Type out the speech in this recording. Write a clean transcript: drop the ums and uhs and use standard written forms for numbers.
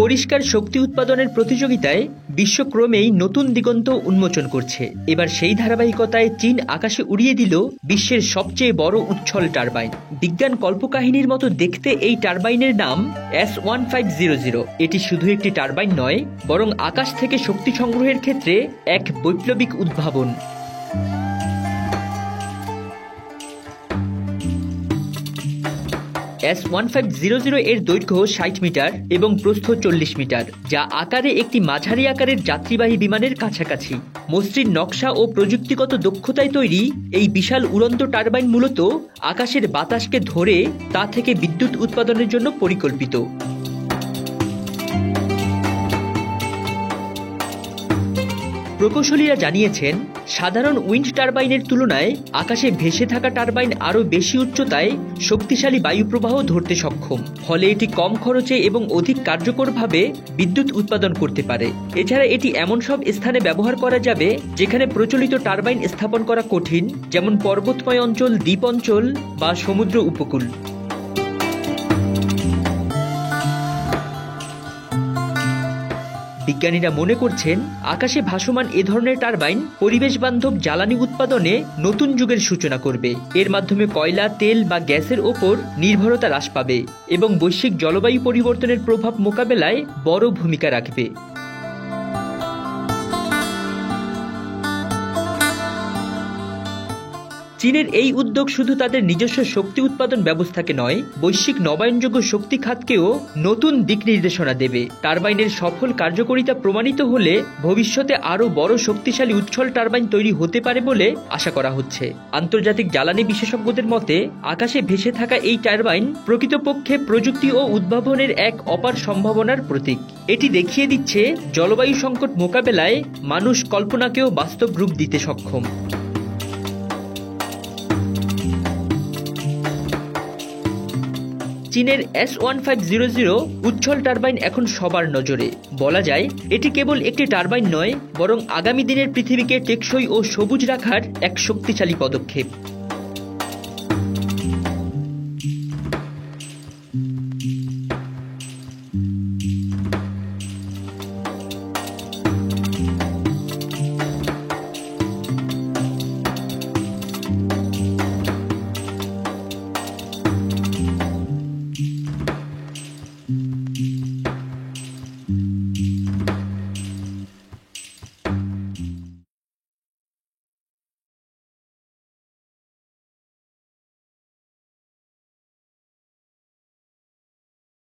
পরিষ্কার শক্তি উৎপাদনের প্রতিযোগিতায় বিশ্ব ক্রমেই নতুন দিগন্ত উন্মোচন করছে। এবার সেই ধারাবাহিকতায় চীন আকাশে উড়িয়ে দিল বিশ্বের সবচেয়ে বড় উচ্ছল টারবাইন। বিজ্ঞান কল্পকাহিনীর মতো দেখতে এই টারবাইনের নাম S1500। এটি শুধু একটি টারবাইন নয়, বরং আকাশ থেকে শক্তি সংগ্রহের ক্ষেত্রে এক বৈপ্লবিক উদ্ভাবন। S1500 এর দৈর্ঘ্য 60 মিটার এবং প্রস্থ 40 মিটার, যা আকারে একটি মাঝারি আকারের যাত্রীবাহী বিমানের কাছাকাছি। মসৃণ নকশা ও প্রযুক্তিগত দক্ষতায় তৈরি এই বিশাল উড়ন্ত টারবাইন মূলত আকাশের বাতাসকে ধরে তা থেকে বিদ্যুৎ উৎপাদনের জন্য পরিকল্পিত। প্রকৌশলীরা জানিয়েছেন, সাধারণ উইন্ড টারবাইনের তুলনায় আকাশে ভেসে থাকা টারবাইন আরও বেশি উচ্চতায় শক্তিশালী বায়ুপ্রবাহ ধরতে সক্ষম। ফলে এটি কম খরচে এবং অধিক কার্যকরভাবে বিদ্যুৎ উৎপাদন করতে পারে। এছাড়া এটি এমন সব স্থানে ব্যবহার করা যাবে যেখানে প্রচলিত টারবাইন স্থাপন করা কঠিন, যেমন পর্বতময় অঞ্চল, দ্বীপ অঞ্চল বা সমুদ্র উপকূল। বিজ্ঞানীরা মনে করছেন, আকাশে ভাসমান এ ধরনের টারবাইন পরিবেশ বান্ধব জ্বালানি উৎপাদনে নতুন যুগের সূচনা করবে। এর মাধ্যমে কয়লা, তেল বা গ্যাসের ওপর নির্ভরতা হ্রাস পাবে এবং বৈশ্বিক জলবায়ু পরিবর্তনের প্রভাব মোকাবেলায় বড় ভূমিকা রাখবে। চীনের এই উদ্যোগ শুধু তাদের নিজস্ব শক্তি উৎপাদন ব্যবস্থাকে নয়, বৈশ্বিক নবায়নযোগ্য শক্তি খাতকেও নতুন দিক নির্দেশনা দেবে। টারবাইনের সফল কার্যকারিতা প্রমাণিত হলে ভবিষ্যতে আরও বড় শক্তিশালী উচ্ছল টারবাইন তৈরি হতে পারে বলে আশা করা হচ্ছে। আন্তর্জাতিক জ্বালানি বিশেষজ্ঞদের মতে, আকাশে ভেসে থাকা এই টারবাইন প্রকৃতপক্ষে প্রযুক্তি ও উদ্ভাবনের এক অপার সম্ভাবনার প্রতীক। এটি দেখিয়ে দিচ্ছে, জলবায়ু সংকট মোকাবেলায় মানুষ কল্পনাকেও বাস্তব রূপ দিতে সক্ষম। চীনের S1500 উচ্ছল টারবাইন এখন সবার নজরে। বলা যায়, এটি কেবল একটি টারবাইন নয়, বরং আগামী দিনের পৃথিবীকে টেকসই ও সবুজ রাখার এক শক্তিশালী পদক্ষেপ।